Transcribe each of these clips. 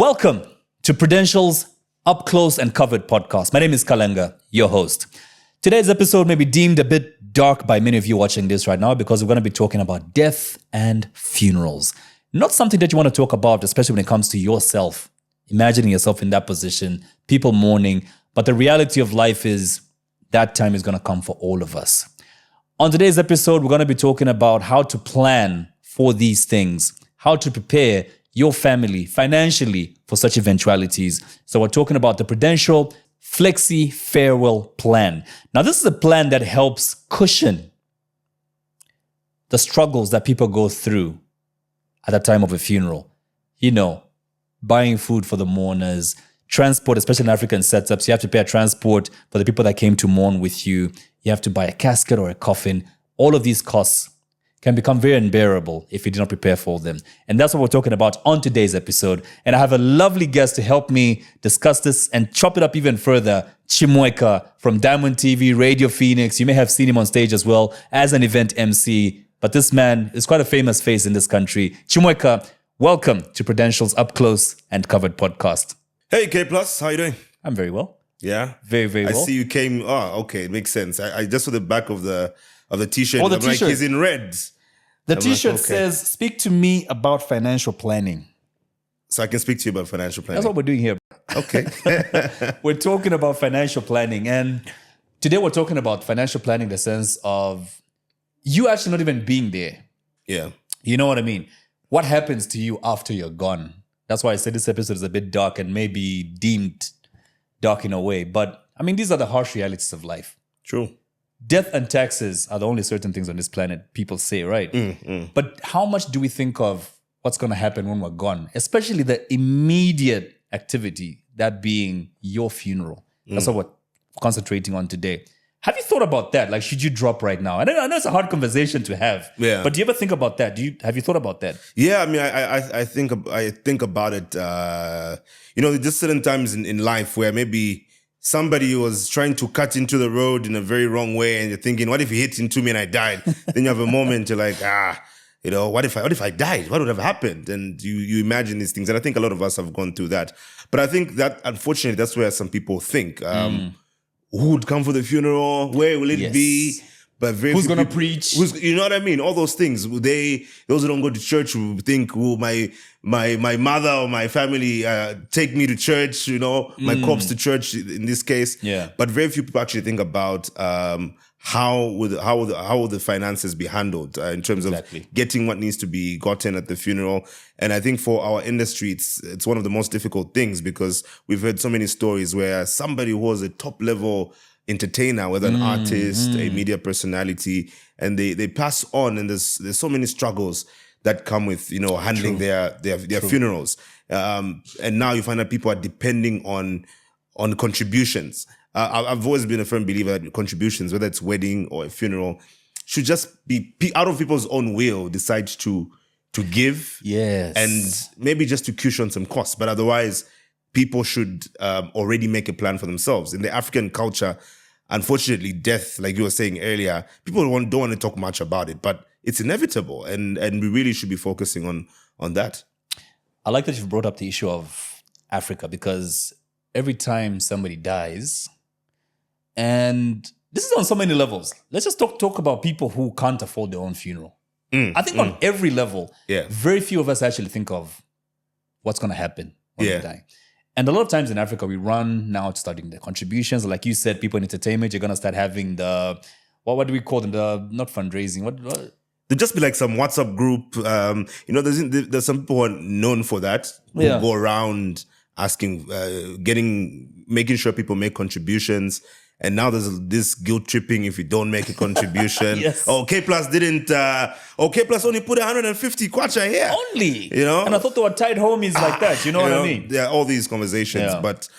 Welcome to Prudential's Up Close and Covered podcast. My name is Kalenga, your host. Today's episode may be deemed a bit dark by many of you watching this right now because we're going to be talking about death and funerals. Not something that you want to talk about, especially when it comes to yourself, imagining yourself in that position, people mourning. But the reality of life is that time is going to come for all of us. On today's episode, we're going to be talking about how to plan for these things, how to prepare your family financially for such eventualities. So we're talking about the Prudential Flexi Farewell Plan. Now, this is a plan that helps cushion the struggles that people go through at the time of a funeral. You know, buying food for the mourners, transport, especially in African setups. You have to pay a transport for the people that came to mourn with you. You have to buy a casket or a coffin. All of these costs can become very unbearable if you do not prepare for them. And that's what we're talking about on today's episode. And I have a lovely guest to help me discuss this and chop it up even further. Chimweka from Diamond TV, Radio Phoenix. You may have seen him on stage as well as an event MC. But this man is quite a famous face in this country. Chimweka, welcome to Prudential's Up Close and Covered podcast. Hey, K+, how you doing? I'm very well. Yeah? Very, very well. I see you came, okay, it makes sense. I just saw the back of the t-shirt. Oh, the I'm t-shirt. like, he's in red. The I'm t-shirt like, okay. says, speak to me about financial planning. So I can speak to you about financial planning. That's what we're doing here. Okay. We're talking about financial planning. And today we're talking about financial planning in the sense of you actually not even being there. Yeah. You know what I mean? What happens to you after you're gone? That's why I said this episode is a bit dark and maybe deemed dark in a way. But I mean, these are the harsh realities of life. True. Death and taxes are the only certain things on this planet people say, right? But how much do we think of what's going to happen when we're gone? Especially the immediate activity, that being your funeral. That's what we're concentrating on today. Have you thought about that? Like, should you drop right now? I know it's a hard conversation to have. Yeah. But do you ever think about that? Have you thought about that? Yeah, I mean, I think about it, there's certain times in life where maybe somebody was trying to cut into the road in a very wrong way and you're thinking, what if he hit into me and I died? Then you have a moment, you're like, what if I died? What would have happened? And you imagine these things. And I think a lot of us have gone through that. But I think that, unfortunately, that's where some people think. Who would come for the funeral? Where will it be? But who's going to preach? You know what I mean? All those things. Those who don't go to church will think, my mother or my family take me to church, my corpse to church in this case. Yeah. But very few people actually think about how would the finances be handled in terms of getting what needs to be gotten at the funeral. And I think for our industry, it's one of the most difficult things because we've heard so many stories where somebody who was a top level entertainer, whether an artist, a media personality, and they pass on, and there's so many struggles that come with handling their funerals, and now you find that people are depending on contributions. I've always been a firm believer that contributions, whether it's wedding or a funeral, should just be out of people's own will decide to give, and maybe just to cushion some costs, but otherwise people should already make a plan for themselves. In the African culture, unfortunately, death, like you were saying earlier, people don't want to talk much about it, but it's inevitable, and we really should be focusing on that. I like that you've brought up the issue of Africa because every time somebody dies, and this is on so many levels. Let's just talk about people who can't afford their own funeral. I think on every level, very few of us actually think of what's going to happen when we die. And a lot of times in Africa, we run now to starting the contributions. Like you said, people in entertainment, you're going to start having what do we call them? Not fundraising. What? There'd just be like some WhatsApp group. There's some people who are known for that. Who go around asking, making sure people make contributions. And now there's this guilt tripping if you don't make a contribution. K+ didn't. K+ only put 150 kwacha here. Only. And I thought they were tied homies like that. You know what I mean? Yeah, all these conversations. Yeah. But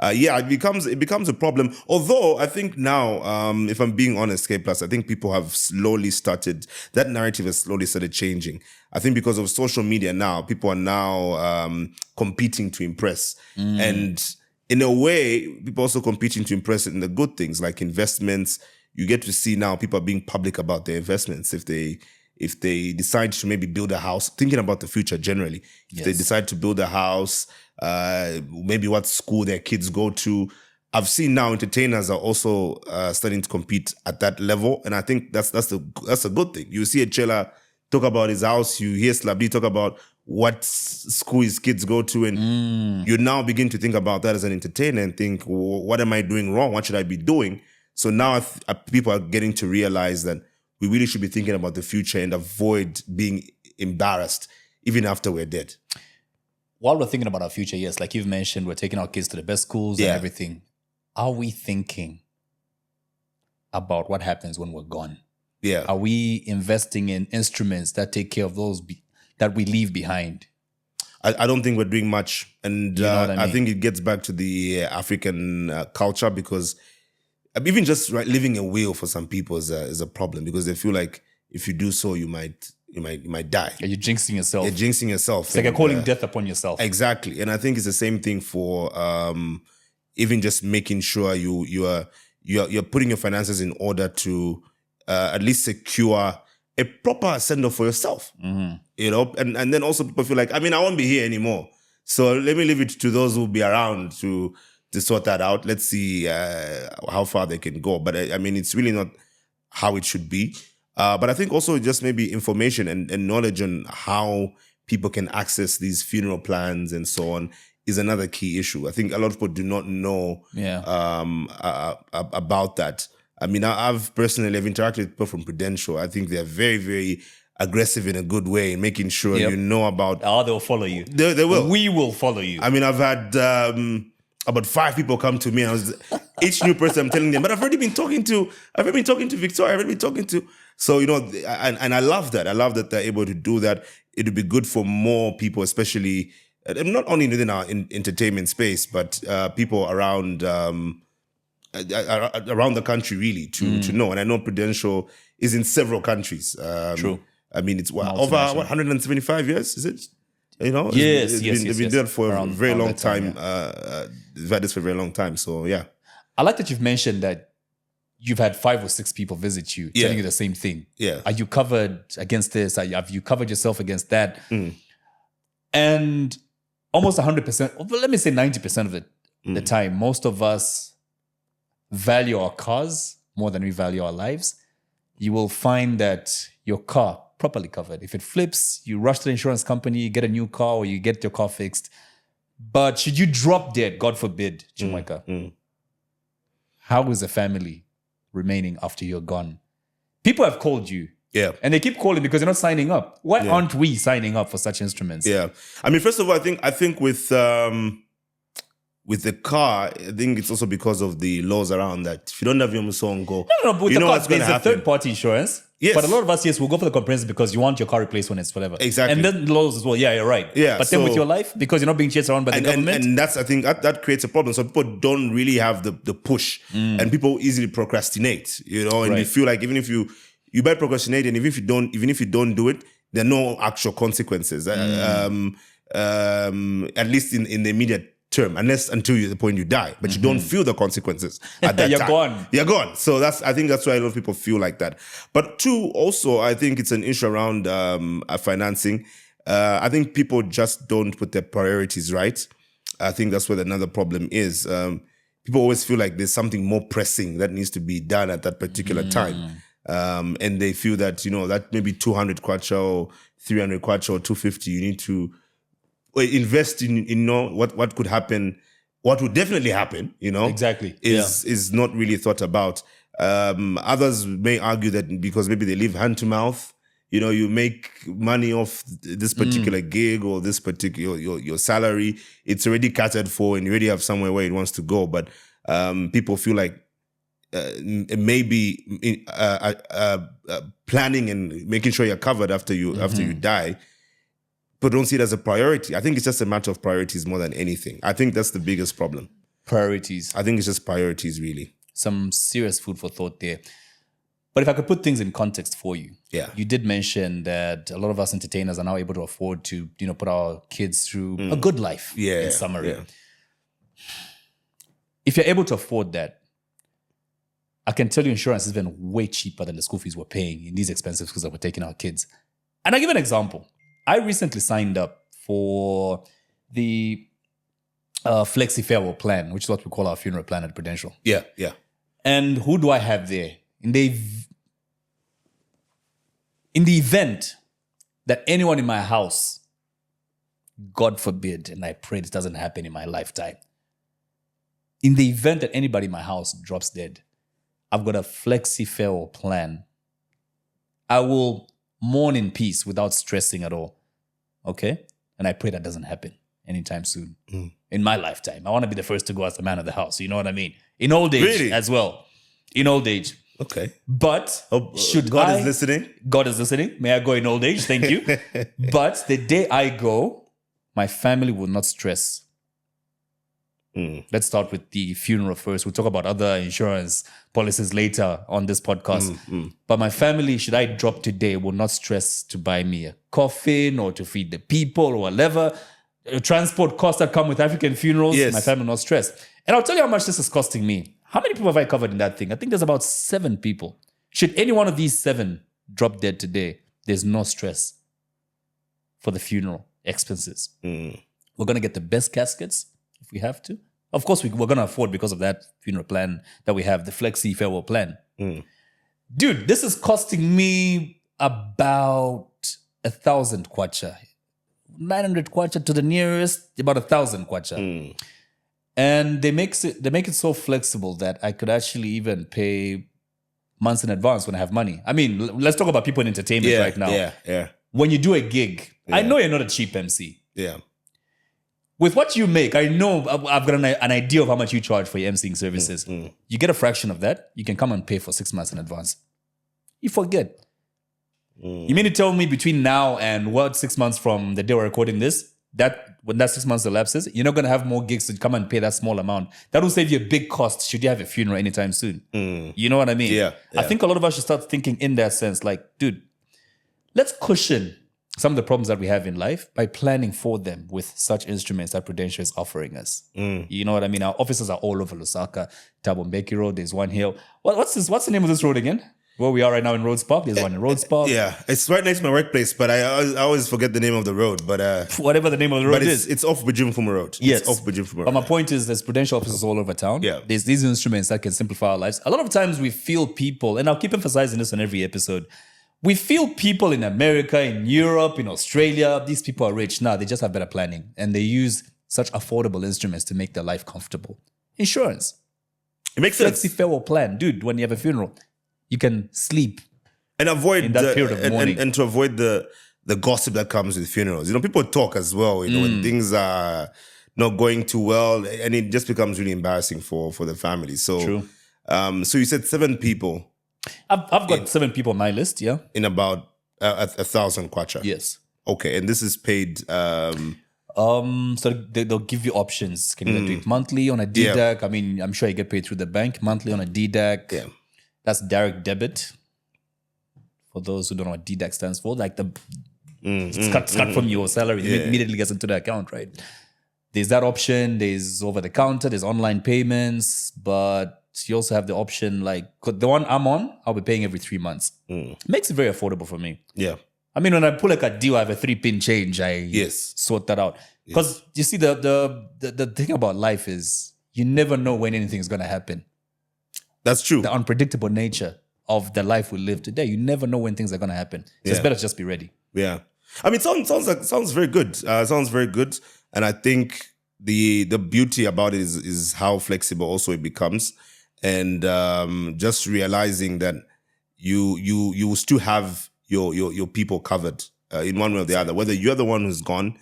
it becomes a problem. Although I think now, if I'm being honest, K+, I think people have that narrative has slowly started changing. I think because of social media now, people are now competing to impress. And in a way, people also competing to impress in the good things like investments. You get to see now people are being public about their investments. If they if they decide to maybe build a house, thinking about the future generally, if they decide to build a house, maybe what school their kids go to. I've seen now entertainers are also starting to compete at that level, and I think that's a good thing. You see a Chela talk about his house, you hear Slabdi talk about what school his kids go to, and you now begin to think about that as an entertainer and think, what am I doing wrong? What should I be doing? So now people are getting to realize that we really should be thinking about the future and avoid being embarrassed even after we're dead. While we're thinking about our future, yes, like you've mentioned, we're taking our kids to the best schools and everything. Are we thinking about what happens when we're gone? Yeah. Are we investing in instruments that take care of those that we leave behind? I don't think we're doing much. And You know what I mean? I think it gets back to the African culture, because even just leaving a will for some people is a problem, because they feel like if you do so, you might die. You're jinxing yourself. You're jinxing yourself. It's like you're calling death upon yourself. Exactly. And I think it's the same thing for even just making sure you're putting your finances in order to at least secure a proper send-off for yourself. You know, and then also people feel like, I won't be here anymore, so let me leave it to those who will be around to sort that out. Let's see how far they can go. But it's really not how it should be. But I think also just maybe information and knowledge on how people can access these funeral plans and so on is another key issue. I think a lot of people do not know about that. I've personally interacted with people from Prudential. I think they're very, very aggressive in a good way, making sure you know about... They'll follow you. They will. We will follow you. I've had about 5 people come to me, and each new person I'm telling them, but I've already been talking to Victoria, I've already been talking to... So, and I love that. I love that they're able to do that. It would be good for more people, especially... not only within our entertainment space, but people around the country, really, to know. And I know Prudential is in several countries. True. It's over 175 years, is it? Yes, They've been there for a very long time. They've had this for a very long time. So yeah, I like that you've mentioned that you've had 5 or 6 people visit you, telling you the same thing. Yeah. Are you covered against this? Have you covered yourself against that? And almost 100%, well, let me say 90% of the time, most of us value our cars more than we value our lives. You will find that your car properly covered. If it flips, you rush to the insurance company, get a new car, or you get your car fixed. But should you drop dead, God forbid, Chimweka, how is the family remaining after you're gone? People have called you. Yeah. And they keep calling because they're not signing up. Why aren't we signing up for such instruments? Yeah. First of all, I think with the car, I think it's also because of the laws around that. If you don't have your Musongo, but with you the know car, what's going to there's a happen. third-party insurance. Yes. But a lot of us, will go for the comprehensive because you want your car replaced when it's whatever. Exactly. And then laws as well. Yeah, you're right. Yeah, but then with so- your life, because you're not being chased around by the government. And that's, I think that creates a problem. So people don't really have the push, and people easily procrastinate, and Right. you feel like even if you might procrastinate, and even if you don't do it, there are no actual consequences. At least in the immediate term, until the point you die, but you don't feel the consequences at that You're time. gone. You're gone. So I think that's why a lot of people feel like that. But 2, also, I think it's an issue around financing. I think people just don't put their priorities right. I think that's where another problem is. People always feel like there's something more pressing that needs to be done at that particular time. And they feel that, that maybe 200 kwacha or 300 kwacha or 250, you need to invest in what could happen, what would definitely happen, Exactly. is not really thought about. Others may argue that because maybe they live hand to mouth, you make money off this particular gig or this particular your salary, it's already catered for and you already have somewhere where it wants to go. But people feel like maybe planning and making sure you're covered after you die, but don't see it as a priority. I think it's just a matter of priorities more than anything. I think that's the biggest problem. Priorities. I think it's just priorities, really. Some serious food for thought there. But if I could put things in context for you, you did mention that a lot of us entertainers are now able to afford to, put our kids through a good life. In summary, if you're able to afford that, I can tell you insurance has been way cheaper than the school fees we're paying in these expensive schools that we're taking our kids. And I'll give an example. I recently signed up for the flexi farewell plan, which is what we call our funeral plan at Prudential. Yeah. And who do I have there? In the event that anyone in my house, God forbid, and I pray this doesn't happen in my lifetime, in the event that anybody in my house drops dead, I've got a flexi farewell plan. I will mourn in peace without stressing at all. Okay? And I pray that doesn't happen anytime soon. In my lifetime. I want to be the first to go as the man of the house. You know what I mean? In old age as well. In old age. Okay. But should God is listening? God is listening. May I go in old age? Thank you. But the day I go, my family will not stress. Let's start with the funeral first. We'll talk about other insurance policies later on this podcast. But my family, should I drop today, will not stress to buy me a coffin or to feed the people or whatever. Transport costs that come with African funerals, my family will not stress. And I'll tell you how much this is costing me. How many people have I covered in that thing? I think there's about 7 people. Should any one of these 7 drop dead today, there's no stress for the funeral expenses. We're going to get the best caskets if we have to. Of course, we're going to afford because of that funeral plan that we have, the flexi farewell plan. Dude, this is costing me about 1,000 kwacha. 900 kwacha to the nearest, about 1,000 kwacha. And they make it so flexible that I could actually even pay months in advance when I have money. I mean, let's talk about people in entertainment right now. Yeah. When you do a gig, I know you're not a cheap MC. Yeah. With what you make, I know I've got an idea of how much you charge for your emceeing services. You get a fraction of that. You can come and pay for 6 months in advance. You forget. You mean to tell me between now and 6 months from the day we're recording this, that when that 6 months elapses, you're not going to have more gigs to come and pay that small amount. That will save you a big cost should you have a funeral anytime soon. You know what I mean? Yeah. I think a lot of us should start thinking in that sense, like, dude, let's cushion some of the problems that we have in life by planning for them with such instruments that Prudential is offering us. You know what I mean? Our offices are all over Lusaka, Thabo Mbeki Road, there's one here. What's the name of this road again? Where we are right now in Rhodes Park, there's one in Rhodes Park. Yeah, it's right next to my workplace, but I always forget the name of the road. But whatever the name of the road is. It's off Bujimfuma Road. Yes. It's off Bujimfuma Road. But my point is there's Prudential offices all over town. Yeah. There's these instruments that can simplify our lives. A lot of times we feel people, and I'll keep emphasizing this on every episode, we feel people in America, in Europe, in Australia, these people are rich. Nah, they just have better planning. And they use such affordable instruments to make their life comfortable. Insurance. It makes sense. Flexi farewell plan. Dude, when you have a funeral, you can sleep. And avoid in that period of mourning. And to avoid the gossip that comes with funerals. You know, people talk as well, you know, when things are not going too well, and it just becomes really embarrassing for the family. So, True. So you said 7 people. I've got 7 people on my list, yeah. In about 1,000 kwacha. Yes. Okay, and this is paid. So they'll give you options. Can you do it monthly on a DDAC? I mean, I'm sure you get paid through the bank. Monthly on a DDAC. Yeah. That's direct debit. For those who don't know what DDAC stands for, like it's cut from your salary. It immediately gets into the account, right? There's that option. There's over the counter. There's online payments. But you also have the option, like the one I'm on, I'll be paying every 3 months. Makes it very affordable for me. Yeah. I mean, when I pull like a deal, I have a 3-pin change. I sort that out. Because you see, the thing about life is you never know when anything is going to happen. That's true. The unpredictable nature of the life we live today. You never know when things are going to happen. So it's better to just be ready. Yeah. I mean, sounds very good. Sounds very good. And I think the beauty about it is how flexible also it becomes. And just realizing that you still have your people covered in one way or the other, whether you're the one who's gone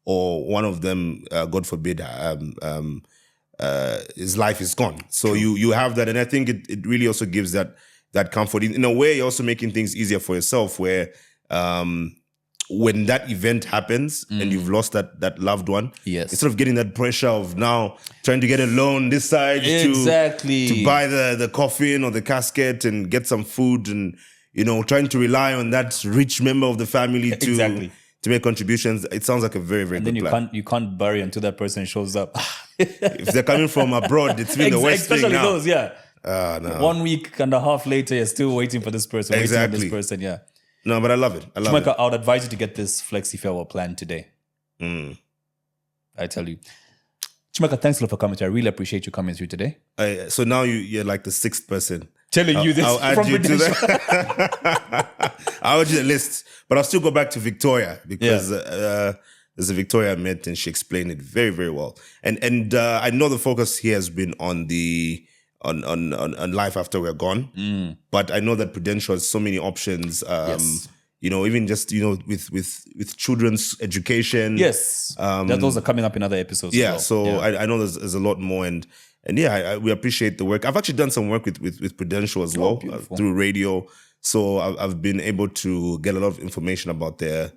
or one of them, God forbid, his life is gone. So you have that. And I think it really also gives that comfort. In a way, you're also making things easier for yourself where when that event happens and you've lost that loved one, instead of getting that pressure of now trying to get a loan this side to buy the coffin or the casket and get some food and, you know, trying to rely on that rich member of the family to make contributions, it sounds like a very, very good plan. You can't bury until that person shows up. If they're coming from abroad, it's been the worst thing now. Especially those, No. 1 week and a half later, you're still waiting for this person, waiting Exactly. for this person. Yeah. No, but I love it. I love Chimweka, I would advise you to get this flexi farewell plan today. I tell you. Chimweka, thanks a lot for coming through. I really appreciate you coming through today. So now you're like the sixth person. Telling you this I'll add from you to Prudential. I'll add you to the list. But I'll still go back to Victoria because there's a Victoria I met and she explained it very, very well. And I know the focus here has been on the on life after we're gone. But I know that Prudential has so many options. Yes. You know, even just, you know, with children's education. Yes. Those are coming up in other episodes. Yeah, as well. so I know there's a lot more, and yeah, we appreciate the work. I've actually done some work with Prudential as well through radio, so I've been able to get a lot of information about their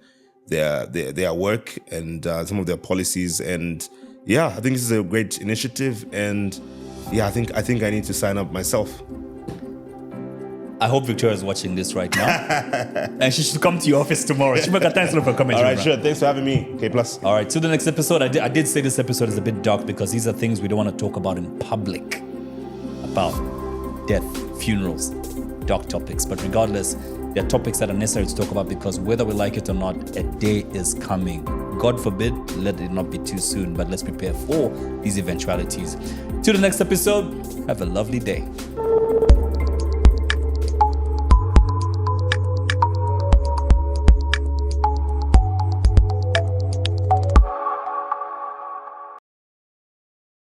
work and some of their policies, and yeah, I think this is a great initiative, and yeah, I think I need to sign up myself. I hope Victoria is watching this right now. And she should come to your office tomorrow. Chimweka, thanks a lot for coming. All right, sure. Thanks for having me. K+. All right, to the next episode. I did say this episode is a bit dark because these are things we don't want to talk about in public. About death, funerals, dark topics. But regardless, they're topics that are necessary to talk about because whether we like it or not, a day is coming. God forbid, let it not be too soon, but let's prepare for these eventualities. To the next episode, have a lovely day.